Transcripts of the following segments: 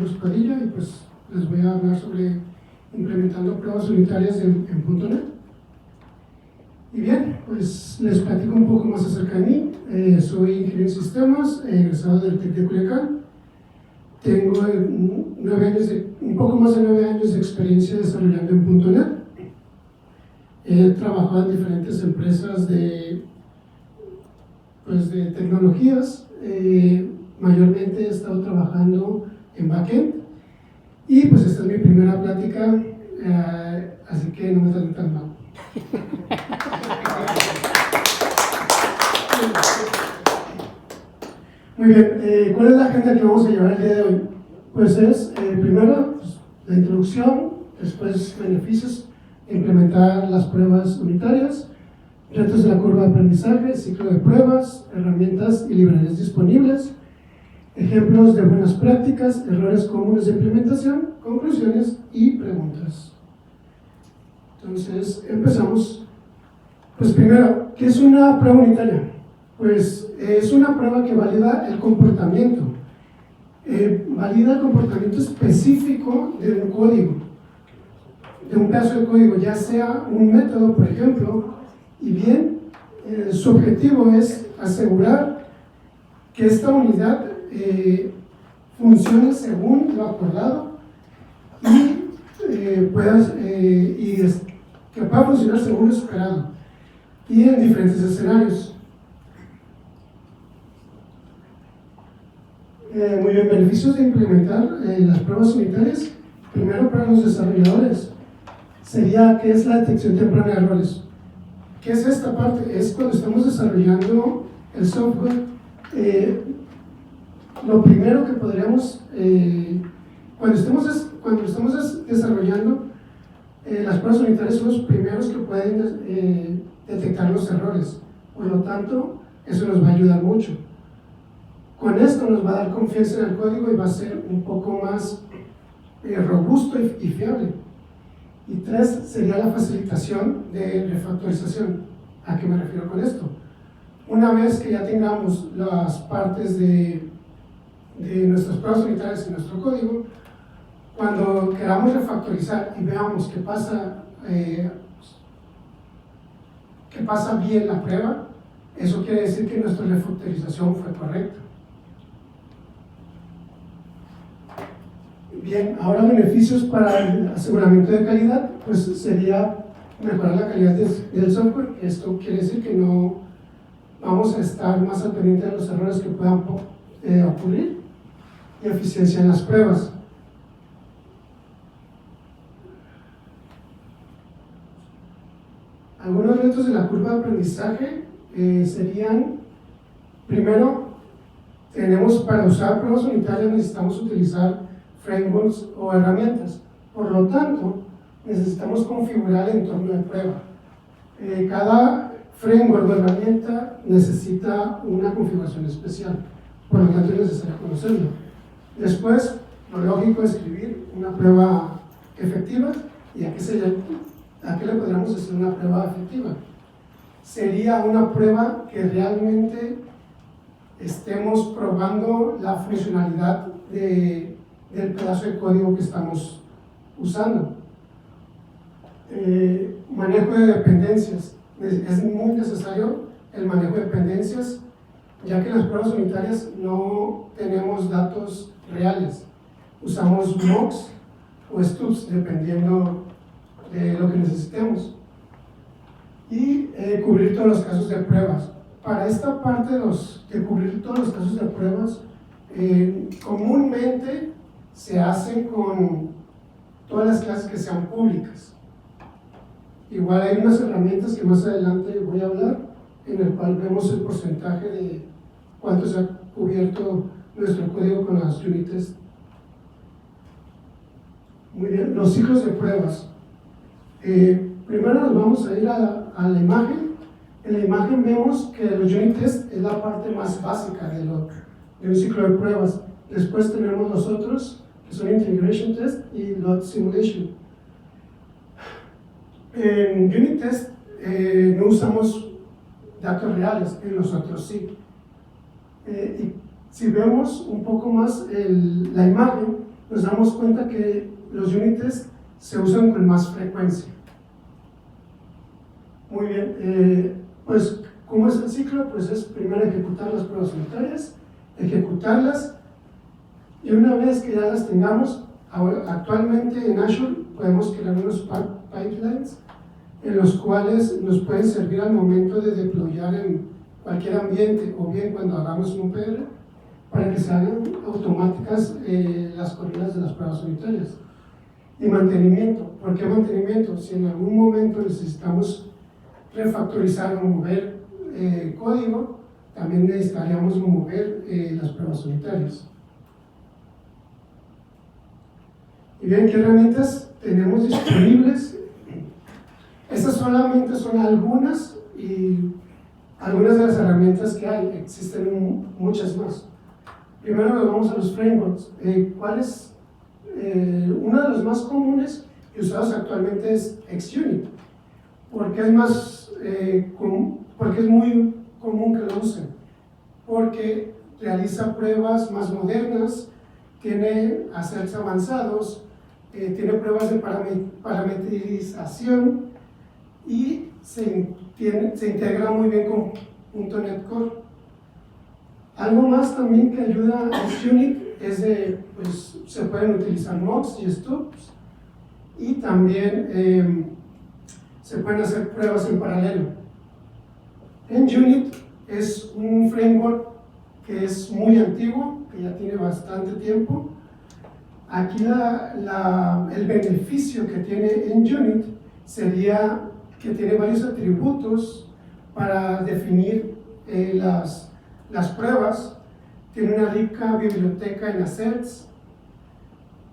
Carlos Padilla y pues les voy a hablar sobre implementando pruebas unitarias en .NET. Y bien, pues les platico un poco más acerca de mí. Soy ingeniero en sistemas, egresado del TEC de Culiacán. Tengo un poco más de 9 años de experiencia desarrollando en .NET. He trabajado en diferentes empresas de tecnologías. Mayormente he estado trabajando en backend. Y pues esta es mi primera plática, así que no me traten tan mal. Muy bien, ¿cuál es la agenda que vamos a llevar el día de hoy? Pues es, primero, pues, la introducción, después beneficios, implementar las pruebas unitarias, retos de la curva de aprendizaje, ciclo de pruebas, herramientas y librerías disponibles, ejemplos de buenas prácticas, errores comunes de implementación, conclusiones y preguntas. Entonces, empezamos. Pues primero, ¿qué es una prueba unitaria? Pues es una prueba que valida el comportamiento. Valida el comportamiento específico de un código, de un pedazo de código, ya sea un método, por ejemplo, y bien, su objetivo es asegurar que esta unidad funcione según lo acordado y que pueda funcionar según lo esperado y en diferentes escenarios. Muy bien, beneficios de implementar las pruebas unitarias. Primero, para los desarrolladores, sería ¿qué es la detección temprana de errores? ¿Qué es esta parte? Es cuando estamos desarrollando el software. Lo primero que podríamos, cuando estamos desarrollando las pruebas unitarias, son los primeros que pueden detectar los errores. Por lo tanto, eso nos va a ayudar mucho. Con esto nos va a dar confianza en el código y va a ser un poco más robusto y fiable. Y 3 sería la facilitación de refactorización. ¿A qué me refiero con esto? Una vez que ya tengamos las partes de nuestras pruebas unitarias y nuestro código, cuando queramos refactorizar y veamos que pasa bien la prueba, eso quiere decir que nuestra refactorización fue correcta. Bien, ahora beneficios para el aseguramiento de calidad, pues sería mejorar la calidad del software. Esto quiere decir que no vamos a estar más al pendiente de los errores que puedan ocurrir, y eficiencia en las pruebas. Algunos retos de la curva de aprendizaje serían, primero, para usar pruebas unitarias necesitamos utilizar frameworks o herramientas. Por lo tanto, necesitamos configurar el entorno de prueba. Cada framework o herramienta necesita una configuración especial, por lo tanto es necesario conocerlo. Después, lo lógico es escribir una prueba efectiva. ¿Y a qué le podríamos decir una prueba efectiva? Sería una prueba que realmente estemos probando la funcionalidad del pedazo de código que estamos usando. Manejo de dependencias. Es muy necesario el manejo de dependencias, ya que en las pruebas unitarias no tenemos datos reales. Usamos mocks o stubs, dependiendo de lo que necesitemos. Y cubrir todos los casos de pruebas. Para esta parte de cubrir todos los casos de pruebas, comúnmente se hace con todas las clases que sean públicas. Igual hay unas herramientas que más adelante voy a hablar, en el cual vemos el porcentaje de cuánto se ha cubierto nuestro código con las unit tests. Muy bien, los ciclos de pruebas. Primero nos vamos a ir a la imagen. En la imagen vemos que los unit tests es la parte más básica de un ciclo de pruebas. Después tenemos los otros, que son integration test y load simulation. En unit test no usamos datos reales, en los otros sí. Y si vemos un poco más la imagen, nos damos cuenta que los unit tests se usan con más frecuencia. Muy bien, pues ¿cómo es el ciclo? Pues es primero ejecutar las pruebas unitarias, ejecutarlas, y una vez que ya las tengamos, actualmente en Azure podemos crear unos pipelines en los cuales nos pueden servir al momento de deployar en cualquier ambiente o bien cuando hagamos un PR para que se hagan automáticas las corridas de las pruebas unitarias. Y mantenimiento. ¿Por qué mantenimiento? Si en algún momento necesitamos refactorizar o mover código, también necesitaríamos mover las pruebas unitarias. Y bien, ¿qué herramientas tenemos disponibles? Estas solamente son algunas, y algunas de las herramientas que hay, existen muchas más. Primero nos vamos a los frameworks. ¿Cuál es? Uno de los más comunes y usados actualmente es XUnit. ¿Por qué es muy común que lo usen? Porque realiza pruebas más modernas, tiene asserts avanzados, tiene pruebas de parametrización y se integra muy bien con .NET Core. Algo más también que ayuda a XUnit es pues, se pueden utilizar mocks y stubs, y también se pueden hacer pruebas en paralelo. NGUnit es un framework que es muy antiguo, que ya tiene bastante tiempo. Aquí el beneficio que tiene NGUnit sería que tiene varios atributos para definir las pruebas. Tiene una rica biblioteca en assets,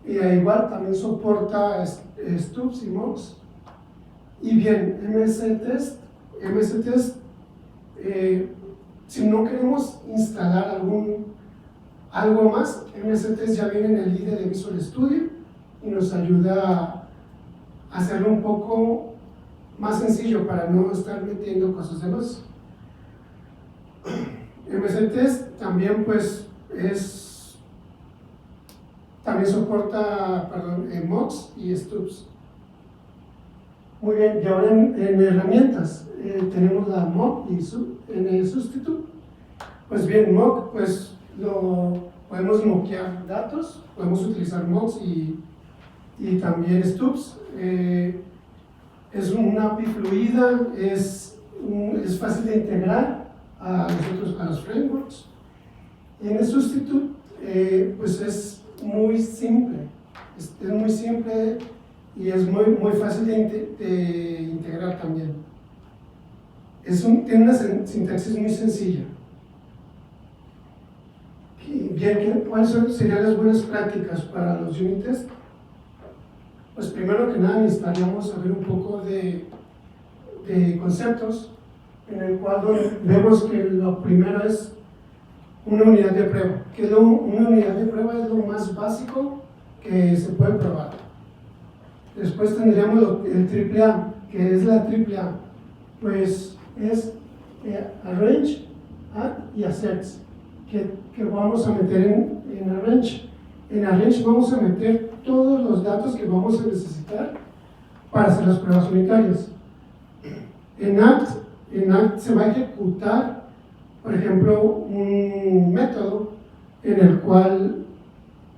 y igual también soporta stubs y mocks. Y bien, MS-Test, si no queremos instalar algo más, MS-Test ya viene en el IDE de Visual Studio y nos ayuda a hacerlo un poco más sencillo para no estar metiendo cosas de más. MS-Test también pues también soporta mocks y stubs. Muy bien, y ahora en herramientas tenemos la mock y en el substitute. Pues bien, mock, pues podemos mockear datos, podemos utilizar mocks y también stubs. Es una API fluida, es fácil de integrar a los frameworks. Y en el substitute, pues es muy simple, y es muy fácil de integrar también. Tiene una sintaxis muy sencilla. Bien, ¿cuáles serían las buenas prácticas para los unit tests? Pues primero que nada necesitaríamos saber un poco de conceptos, en el cual vemos que lo primero es una unidad de prueba. Una unidad de prueba es lo más básico que se puede probar. Después tendríamos el AAA, que es la AAA, pues es arrange, add y assets, que vamos a meter en arrange. En arrange vamos a meter todos los datos que vamos a necesitar para hacer las pruebas unitarias. En add se va a ejecutar, por ejemplo, un método en el cual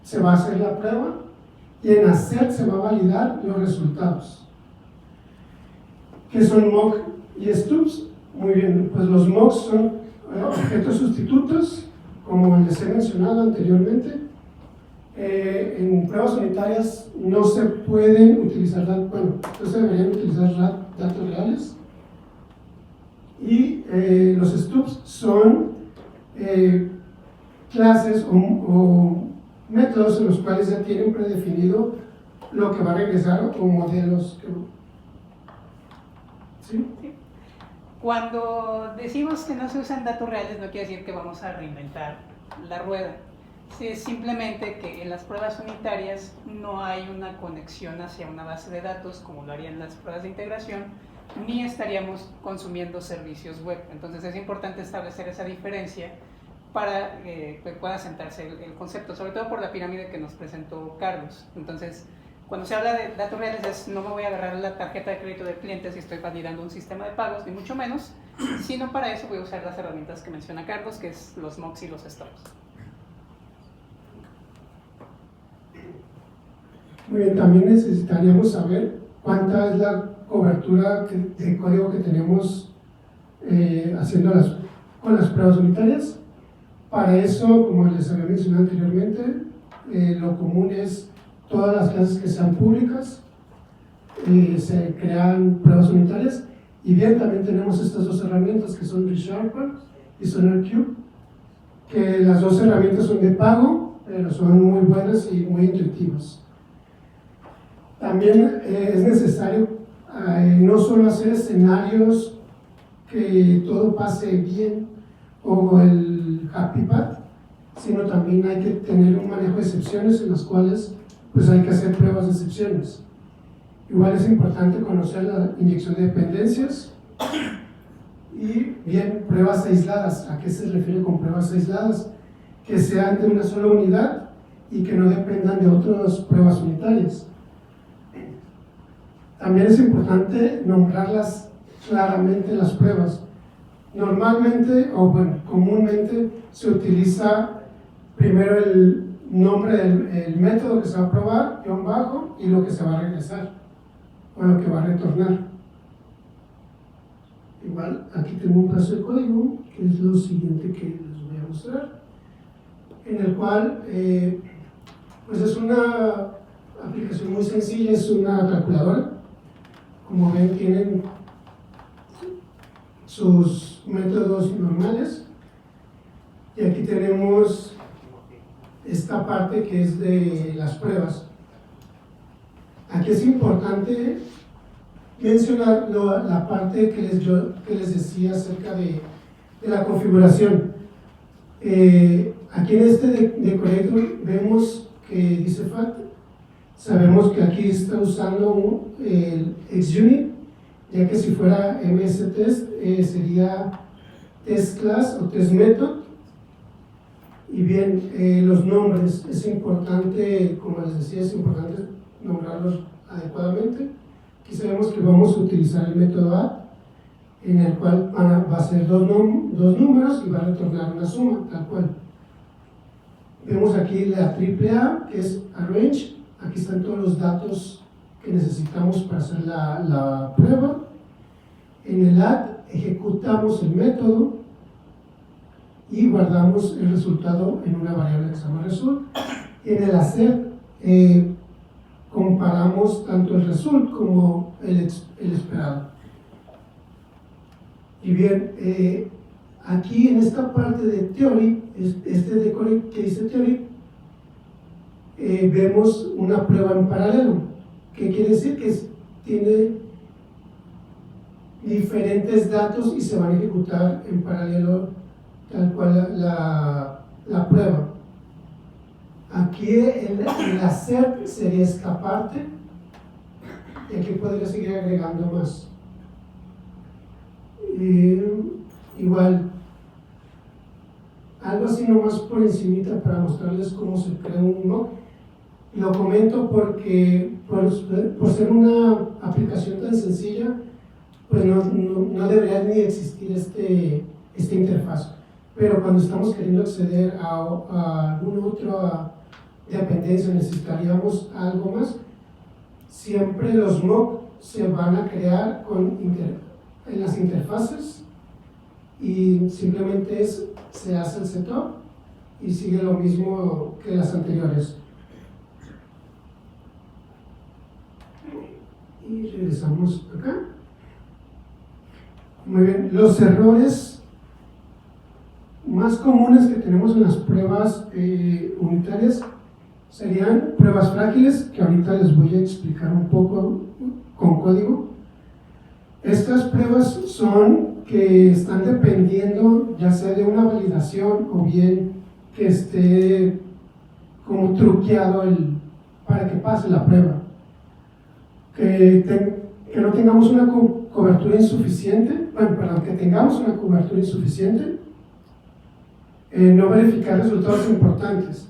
se va a hacer la prueba, y en assert se va a validar los resultados. ¿Qué son mock y stubs? Muy bien, pues los mocks son objetos sustitutos, como les he mencionado anteriormente. En pruebas unitarias no se pueden utilizar, no se deberían utilizar datos reales. Y los stubs son clases o métodos en los cuales ya tienen predefinido lo que va a regresar, o modelos ¿sí? Sí. Cuando decimos que no se usan datos reales, no quiere decir que vamos a reinventar la rueda. Sí, es simplemente que en las pruebas unitarias no hay una conexión hacia una base de datos como lo harían las pruebas de integración, ni estaríamos consumiendo servicios web. Entonces es importante establecer esa diferencia para que pueda sentarse el concepto, sobre todo por la pirámide que nos presentó Carlos. Entonces, cuando se habla de datos reales, no me voy a agarrar la tarjeta de crédito del cliente si estoy validando un sistema de pagos, ni mucho menos, sino para eso voy a usar las herramientas que menciona Carlos, que es los mocks y los stores. Muy bien, también necesitaríamos saber cuánta es la cobertura de código que tenemos haciendo con las pruebas unitarias. Para eso, como les había mencionado anteriormente, lo común es todas las clases que sean públicas, se crean pruebas unitarias, y bien, también tenemos estas dos herramientas que son ReSharper y SonarQube, que las dos herramientas son de pago, pero son muy buenas y muy intuitivas. También es necesario no solo hacer escenarios que todo pase bien o el happy path, sino también hay que tener un manejo de excepciones en las cuales pues hay que hacer pruebas de excepciones. Igual es importante conocer la inyección de dependencias y bien, pruebas aisladas. ¿A qué se refiere con pruebas aisladas? Que sean de una sola unidad y que no dependan de otras pruebas unitarias. También es importante nombrarlas claramente las pruebas. Normalmente, o bueno, comúnmente se utiliza primero el nombre del método que se va a probar, guión bajo, y lo que se va a regresar, o lo que va a retornar. Igual, aquí tengo un caso de código, que es lo siguiente que les voy a mostrar, en el cual, pues es una aplicación muy sencilla, es una calculadora. Como ven, tienen sus métodos normales, y aquí tenemos esta parte que es de las pruebas. Aquí es importante mencionar la parte que les decía acerca de la configuración. Aquí en este decorator vemos que dice fact. Sabemos que aquí está usando el XUnit, ya que si fuera MS-Test sería test class o test method. Y bien, los nombres, es importante, como les decía, es importante nombrarlos adecuadamente. Aquí sabemos que vamos a utilizar el método add, en el cual va a ser dos números y va a retornar una suma, tal cual. Vemos aquí la AAA, que es arrange. Aquí están todos los datos que necesitamos para hacer la prueba. En el add ejecutamos el método y guardamos el resultado en una variable que se llama result. En el hacer comparamos tanto el result como el esperado. Y bien, aquí en esta parte de theory, este decore que dice theory, vemos una prueba en paralelo. ¿Qué quiere decir? Que tiene diferentes datos y se van a ejecutar en paralelo tal cual la prueba. Aquí el hacer sería esta parte, y aquí podría seguir agregando más. Igual, algo así nomás por encimita para mostrarles cómo se crea un mock. Lo comento porque por ser una aplicación tan sencilla, pues no debería ni existir esta interfaz. Pero cuando estamos queriendo acceder a alguna otra dependencia, necesitaríamos algo más, siempre los mock se van a crear en las interfaces, y simplemente se hace el setup y sigue lo mismo que las anteriores. Y regresamos acá. Muy bien, los errores más comunes que tenemos en las pruebas unitarias serían pruebas frágiles, que ahorita les voy a explicar un poco con código. Estas pruebas son que están dependiendo ya sea de una validación o bien que esté como truqueado para que pase la prueba. Que no tengamos una cobertura insuficiente, que tengamos una cobertura insuficiente, no verificar resultados importantes.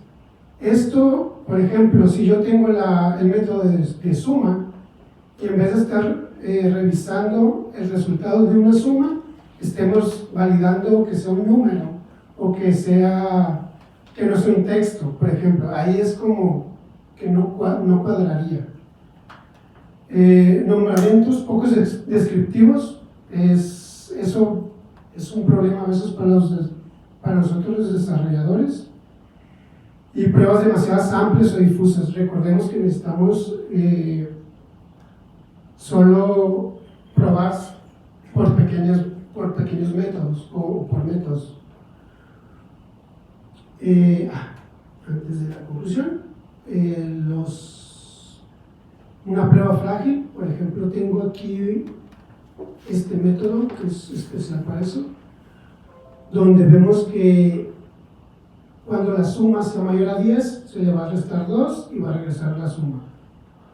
Esto, por ejemplo, si yo tengo el método de suma, y en vez de estar revisando el resultado de una suma, estemos validando que sea un número o que no sea un texto, por ejemplo. Ahí es como que no cuadraría. Nombramientos pocos descriptivos, eso es un problema a veces para nosotros los desarrolladores. Y pruebas demasiado amplias o difusas. Recordemos que necesitamos solo probar por pequeños métodos o por métodos. Antes de la conclusión, una prueba frágil, por ejemplo, tengo aquí este método que es especial para eso, donde vemos que cuando la suma sea mayor a 10, se le va a restar 2 y va a regresar la suma.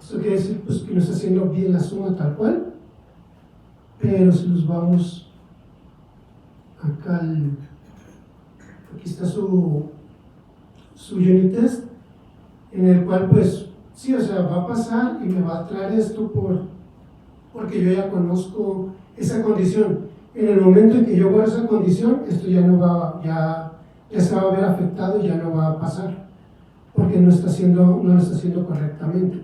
Esto quiere decir pues, que no está haciendo bien la suma tal cual, pero si nos vamos acá, aquí está su unit test, en el cual pues sí, o sea, va a pasar y me va a traer esto porque yo ya conozco esa condición. En el momento en que yo guardo esa condición, esto ya no va, ya se va a ver afectado y ya no va a pasar, porque no lo está haciendo correctamente.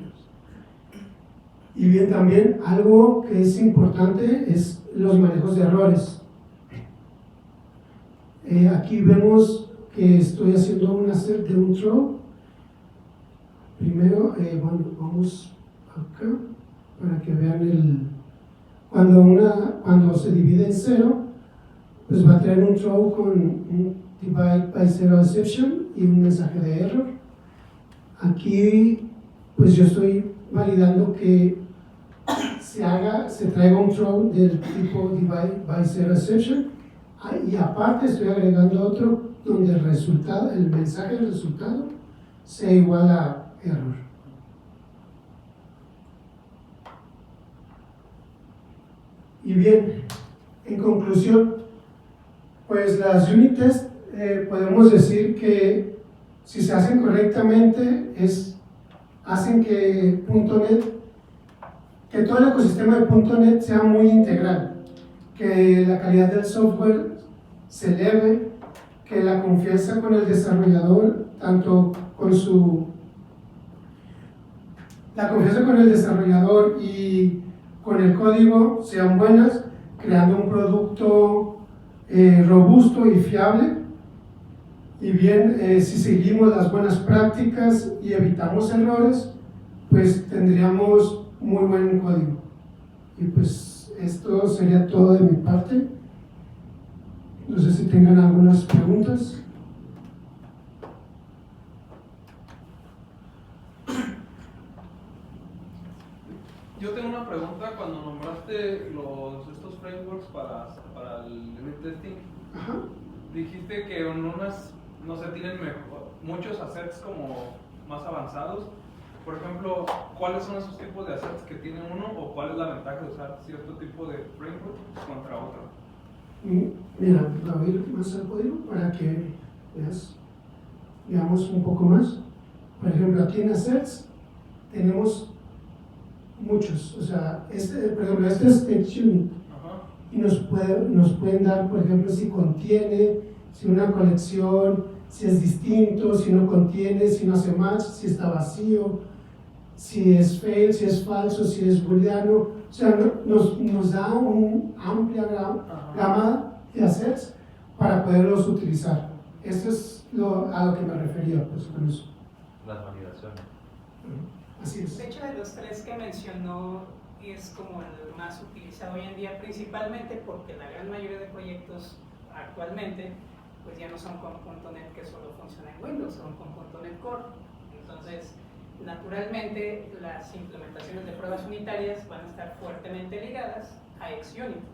Y bien, también algo que es importante es los manejos de errores. Aquí vemos que estoy haciendo un assert de un throw. Primero, bueno, vamos acá para que vean cuando se divide en 0, pues va a traer un throw con un divide by zero exception y un mensaje de error. Aquí, pues yo estoy validando que se traiga un throw del tipo divide by zero exception, y aparte estoy agregando otro donde el mensaje del resultado sea igual a error. Y bien, en conclusión, pues las unit tests podemos decir que si se hacen correctamente hacen que todo el ecosistema de .NET sea muy integral, que la calidad del software se eleve, que la confianza con el desarrollador, la confianza con el desarrollador y con el código sean buenas, creando un producto robusto y fiable. Y bien, si seguimos las buenas prácticas y evitamos errores, pues tendríamos muy buen código. Y pues esto sería todo de mi parte. No sé si tengan algunas preguntas. Yo tengo una pregunta. Cuando nombraste estos frameworks para el unit testing, Ajá. dijiste que en unas, no sé, tienen muchos assets como más avanzados. Por ejemplo, ¿cuáles son esos tipos de assets que tiene uno o cuál es la ventaja de usar cierto tipo de framework contra otro? Mira, voy a ir más al código para que veamos un poco más. Por ejemplo, aquí en assets tenemos muchos, o sea, por ejemplo, este es TextUnit. Y nos pueden dar, por ejemplo, si contiene, si una colección, si es distinto, si no contiene, si no hace match, si está vacío, si es fail, si es falso, si es booleano. O sea, nos da una amplia gama de assets para poderlos utilizar. Esto es a lo que me refería, pues, con eso. Las validaciones. Así es. De hecho, de los tres que mencionó, es como el más utilizado hoy en día, principalmente porque la gran mayoría de proyectos actualmente pues ya no son con .NET que solo funciona en Windows, son con .NET Core. Entonces, naturalmente, las implementaciones de pruebas unitarias van a estar fuertemente ligadas a XUnit.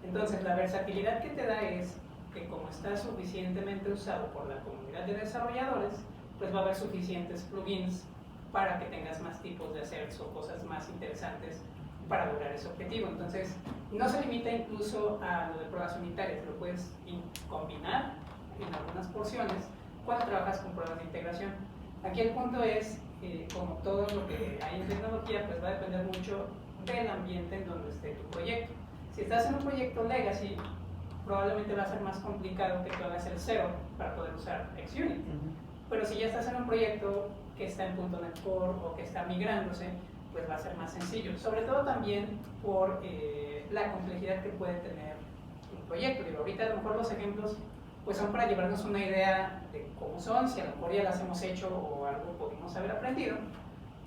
Entonces, la versatilidad que te da es que como está suficientemente usado por la comunidad de desarrolladores, pues va a haber suficientes plugins para que tengas más tipos de asserts o cosas más interesantes para lograr ese objetivo. Entonces, no se limita incluso a lo de pruebas unitarias, lo puedes combinar en algunas porciones cuando trabajas con pruebas de integración. Aquí el punto es, como todo lo que hay en tecnología, pues va a depender mucho del ambiente en donde esté tu proyecto. Si estás en un proyecto legacy, probablemente va a ser más complicado que tú hagas el cero para poder usar XUnit. Pero si ya estás en un proyecto que está en .NET Core o que está migrándose, pues va a ser más sencillo. Sobre todo también por la complejidad que puede tener un proyecto. Digo, ahorita a lo mejor los ejemplos pues son para llevarnos una idea de cómo son, si a lo mejor ya las hemos hecho o algo pudimos haber aprendido.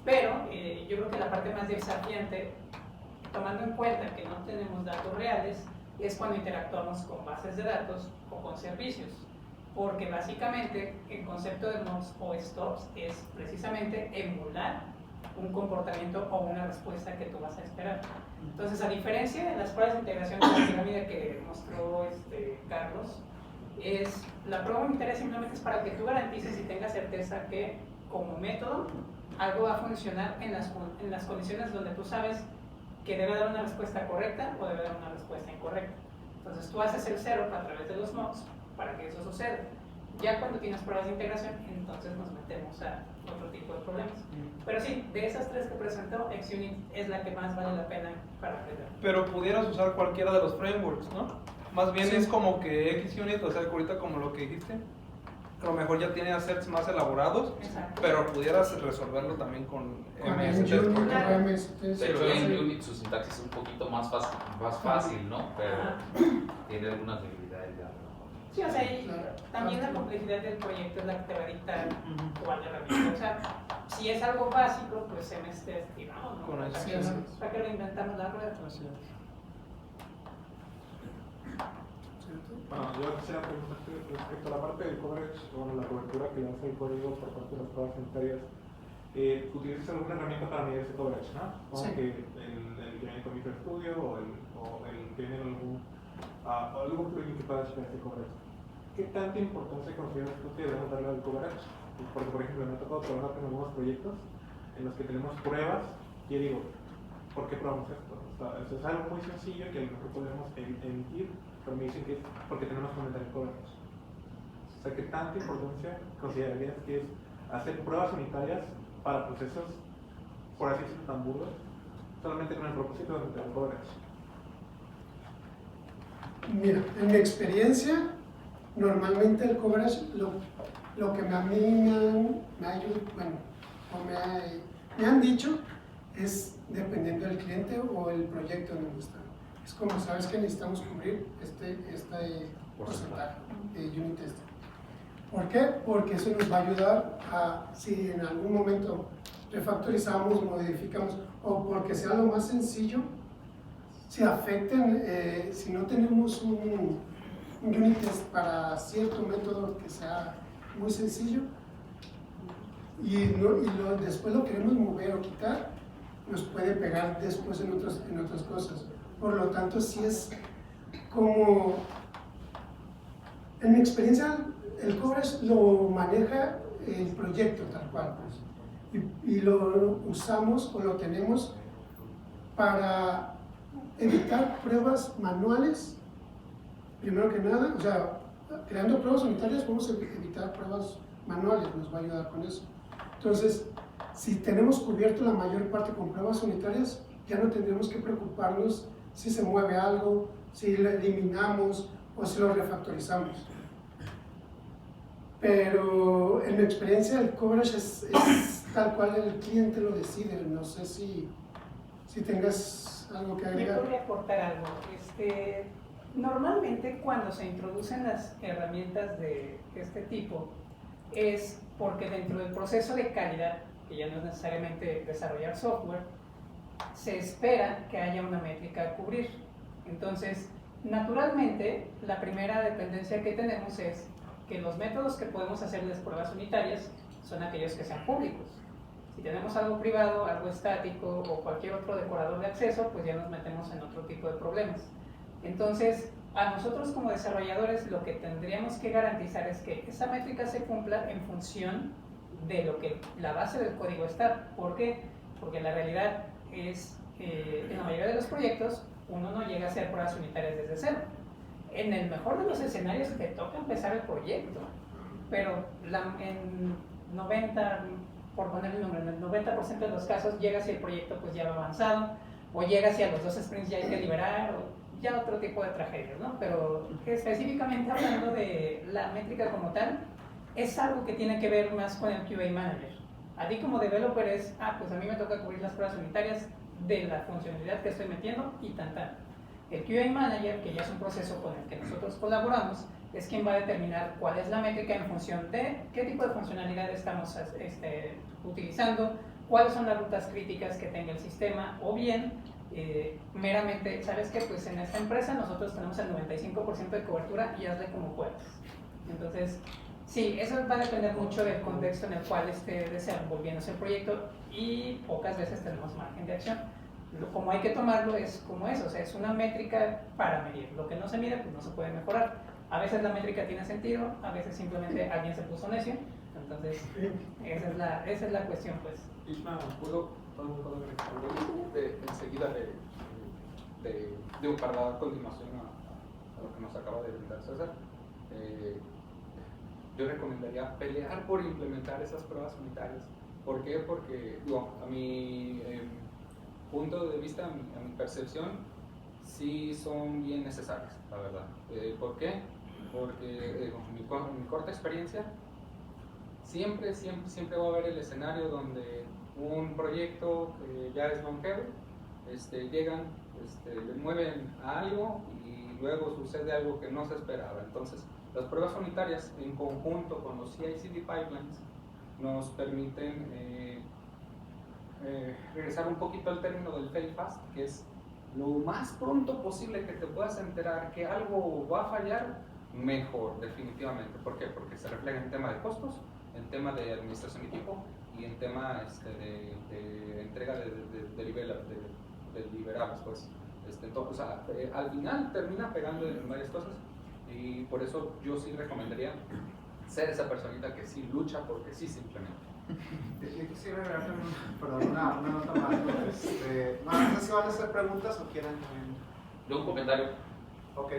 Pero yo creo que la parte más desafiante, tomando en cuenta que no tenemos datos reales, es cuando interactuamos con bases de datos o con servicios. Porque básicamente el concepto de nodes o stops es precisamente emular un comportamiento o una respuesta que tú vas a esperar. Entonces, a diferencia de las pruebas de integración de la pirámide que mostró Carlos, la prueba unitaria simplemente es para que tú garantices y tengas certeza que como método algo va a funcionar en las condiciones donde tú sabes que debe dar una respuesta correcta o debe dar una respuesta incorrecta. Entonces tú haces el cero a través de los mocks para que eso suceda. Ya cuando tienes pruebas de integración, entonces nos metemos a otro tipo de problemas. Pero sí, de esas tres que presentó, XUnit es la que más vale la pena para aprender. Pero pudieras usar cualquiera de los frameworks, ¿no? Más bien Sí. es como que XUnit, o sea, ahorita como lo que dijiste, a lo mejor ya tiene assets más elaborados, Exacto. pero pudieras resolverlo también con Con MST. XUnit, Claro. MST, De hecho, en Unit su sintaxis es un poquito más fácil, ¿no? Pero tiene algunas debilidades ya. Sí, o sea, y Claro. también la complejidad del proyecto es la que te va a dictar cuál herramienta. O sea, si es algo básico, pues MST y vamos, ¿no? Con eso, sí, sí. ¿Para qué reinventamos la rueda? Así es. Bueno, yo quisiera preguntarte respecto a la parte del coverage, bueno, la cobertura que le hace el código por parte de las pruebas sanitarias. ¿Utilizas alguna herramienta para medir ese coverage, no? Como Sí. que el que viene con Visual Studio o el que viene en algún plugin que pueda checar ese coverage. ¿Qué tanta importancia consideras tú que debemos darle al coverage? Porque, por ejemplo, me ha tocado trabajar con algunos proyectos en los que tenemos pruebas y yo digo, ¿por qué probamos esto? O sea, eso es algo muy sencillo que a lo mejor podemos emitir, pero me dicen que es porque tenemos que aumentar el coverage. O sea, ¿qué tanta importancia considerarías que es hacer pruebas unitarias para procesos, por así decirlo, tan burdos, solamente con el propósito de aumentar el coverage? Mira, en mi experiencia, normalmente el coverage, lo que a mí me han dicho es dependiendo del cliente o el proyecto en donde está. Es como sabes que necesitamos cubrir este porcentaje de unit testing. ¿Por qué? Porque eso nos va a ayudar a, si en algún momento refactorizamos, modificamos, o porque sea lo más sencillo, si afecten, si no tenemos un unit test para cierto método que sea muy sencillo después lo queremos mover o quitar, nos puede pegar después en otras cosas. Por lo tanto, sí es como, en mi experiencia, el coverage lo maneja el proyecto tal cual, pues, y lo usamos o lo tenemos para evitar pruebas manuales, primero que nada. O sea, creando pruebas unitarias vamos a evitar pruebas manuales, nos va a ayudar con eso. Entonces, si tenemos cubierto la mayor parte con pruebas unitarias, ya no tendremos que preocuparnos si se mueve algo, si lo eliminamos o si lo refactorizamos. Pero en mi experiencia el coverage es tal cual el cliente lo decide. No sé si tengas algo que Yo agregar. podría aportar algo. Normalmente cuando se introducen las herramientas de este tipo es porque dentro del proceso de calidad, que ya no es necesariamente desarrollar software, se espera que haya una métrica a cubrir. Entonces, naturalmente, la primera dependencia que tenemos es que los métodos que podemos hacerles pruebas unitarias son aquellos que sean públicos. Si tenemos algo privado, algo estático o cualquier otro decorador de acceso, pues ya nos metemos en otro tipo de problemas. Entonces, a nosotros como desarrolladores lo que tendríamos que garantizar es que esa métrica se cumpla en función de lo que la base del código está. ¿Por qué? Porque la realidad es, en la mayoría de los proyectos, uno no llega a hacer pruebas unitarias desde cero. En el mejor de los escenarios te toca empezar el proyecto, pero en 90, por poner el número, en el 90% de los casos llegas y el proyecto pues ya va avanzado, o llegas y a los 2 sprints ya hay que liberar, o ya otro tipo de tragedias, ¿no? Pero específicamente hablando de la métrica como tal, es algo que tiene que ver más con el QA Manager. A ti como developer es, pues a mí me toca cubrir las pruebas unitarias de la funcionalidad que estoy metiendo y tan. El QA Manager, que ya es un proceso con el que nosotros colaboramos, es quien va a determinar cuál es la métrica en función de qué tipo de funcionalidad estamos utilizando, cuáles son las rutas críticas que tenga el sistema, o bien meramente, ¿sabes qué? Pues en esta empresa nosotros tenemos el 95% de cobertura y hazle como puedas. Entonces, sí, eso va a depender mucho del contexto en el cual esté desenvolviéndose el proyecto y pocas veces tenemos margen de acción. Como hay que tomarlo es como eso, o sea, es una métrica para medir. Lo que no se mide, pues no se puede mejorar. A veces la métrica tiene sentido, a veces simplemente alguien se puso necio. Entonces, esa es la cuestión, pues. Isma, ¿puedo enseguida para dar continuación a lo que nos acaba de brindar César? Yo recomendaría pelear por implementar esas pruebas unitarias. ¿Por qué? Porque, a mi punto de vista, a mi percepción, sí son bien necesarias, la verdad. ¿Por qué? Porque con mi corta experiencia, siempre va a haber el escenario donde un proyecto que ya es longevo, llegan, le mueven a algo y luego sucede algo que no se esperaba. Entonces, las pruebas unitarias en conjunto con los CI/CD pipelines nos permiten regresar un poquito al término del fail fast, que es lo más pronto posible que te puedas enterar que algo va a fallar, mejor, definitivamente. ¿Por qué? Porque se refleja en tema de costos, en tema de administración de equipo y en tema de entrega de deliverables, pues. Entonces, al final termina pegando en varias cosas, y por eso yo sí recomendaría ser esa personita que sí lucha porque sí simplemente. Yo quisiera agregar una nota más. No sé si van a hacer preguntas o quieren. Yo un comentario. Ok,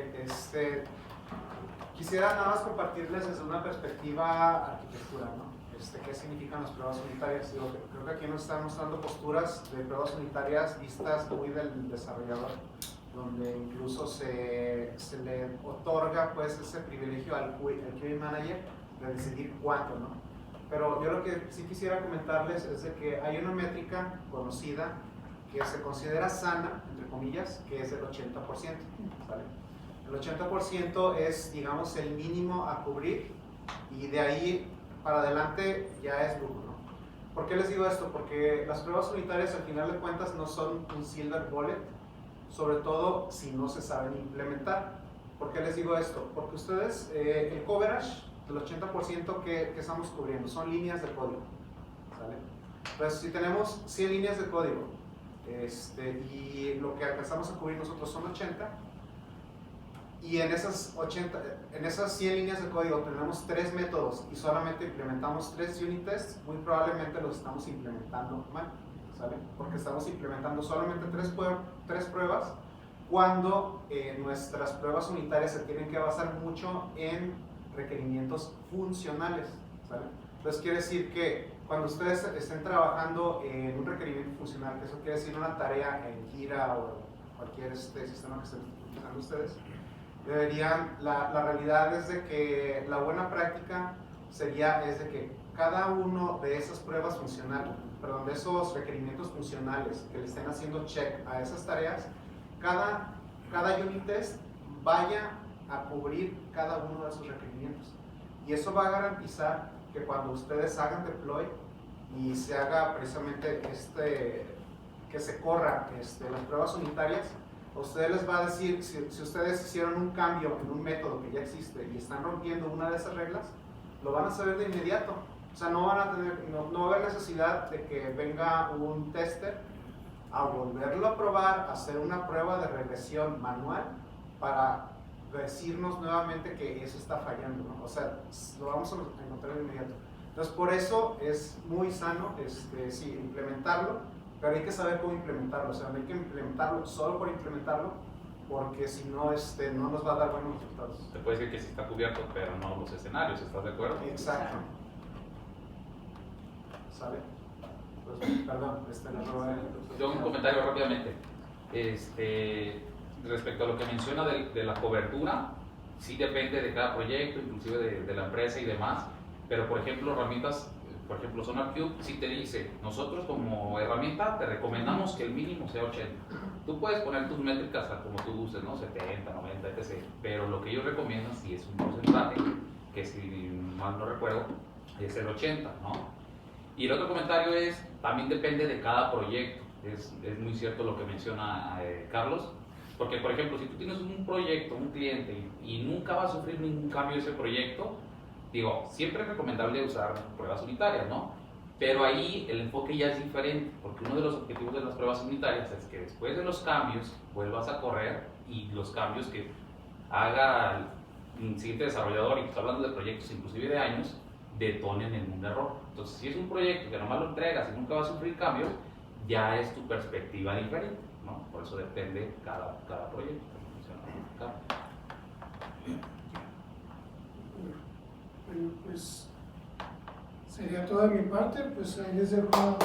quisiera nada más compartirles desde una perspectiva arquitectura, ¿no? ¿Qué significan las pruebas unitarias? Creo que aquí nos están mostrando posturas de pruebas unitarias vistas muy del desarrollador, donde incluso se le otorga pues ese privilegio al QA Manager de decidir cuánto, ¿no? Pero yo lo que sí quisiera comentarles es de que hay una métrica conocida que se considera sana, entre comillas, que es el 80%, ¿vale? El 80% es, digamos, el mínimo a cubrir, y de ahí para adelante ya es lujo, ¿no? ¿Por qué les digo esto? Porque las pruebas unitarias al final de cuentas no son un silver bullet, sobre todo si no se saben implementar. ¿Por qué les digo esto? Porque ustedes, el coverage del 80% que estamos cubriendo son líneas de código, ¿sale? Entonces, si tenemos 100 líneas de código y lo que alcanzamos a cubrir nosotros son 80, y en esas 100 líneas de código tenemos 3 métodos y solamente implementamos 3 unit tests, muy probablemente los estamos implementando mal, ¿sale? Porque estamos implementando solamente 3 pruebas, cuando nuestras pruebas unitarias se tienen que basar mucho en requerimientos funcionales, ¿sale? Entonces quiere decir que cuando ustedes estén trabajando en un requerimiento funcional, que eso quiere decir una tarea en Jira o cualquier sistema que estén utilizando ustedes, la realidad es de que la buena práctica es de que cada uno de esas pruebas funcionales, de esos requerimientos funcionales que le estén haciendo check a esas tareas, cada unit test vaya a cubrir cada uno de esos requerimientos. Y eso va a garantizar que cuando ustedes hagan deploy y se haga precisamente que se corra las pruebas unitarias, a ustedes les va a decir, si ustedes hicieron un cambio en un método que ya existe y están rompiendo una de esas reglas, lo van a saber de inmediato. O sea, no va a haber necesidad de que venga un tester a volverlo a probar, hacer una prueba de regresión manual para decirnos nuevamente que eso está fallando, ¿no? O sea, lo vamos a encontrar de inmediato. Entonces, por eso es muy sano sí, implementarlo, pero hay que saber cómo implementarlo. O sea, no hay que implementarlo solo por implementarlo, porque si no, no nos va a dar buenos resultados. Se puede decir que sí está cubierto, pero no los escenarios, ¿estás de acuerdo? Exacto. ¿Sale? Pues, perdón, no lo Yo un comentario rápidamente. Respecto a lo que menciona de la cobertura, sí depende de cada proyecto, inclusive de la empresa y demás, pero por ejemplo herramientas, por ejemplo SonarQube sí te dice, nosotros como herramienta te recomendamos que el mínimo sea 80. Tú puedes poner tus métricas a como tú gustes, ¿no? 70, 90, etc. Pero lo que ellos recomiendan sí es un porcentaje, que si mal no recuerdo, es el 80, ¿no? Y el otro comentario es, también depende de cada proyecto. Es muy cierto lo que menciona Carlos, porque por ejemplo, si tú tienes un proyecto, un cliente, y nunca va a sufrir ningún cambio ese proyecto, digo, siempre es recomendable usar pruebas unitarias, ¿no? Pero ahí el enfoque ya es diferente, porque uno de los objetivos de las pruebas unitarias es que después de los cambios vuelvas a correr y los cambios que haga el siguiente desarrollador, y estoy hablando de proyectos inclusive de años, detonen en un error. Entonces, si es un proyecto que nomás lo entregas y nunca va a sufrir cambios, ya es tu perspectiva diferente, ¿no? Por eso depende cada proyecto. Bueno, pues sería toda mi parte, pues ahí les dejo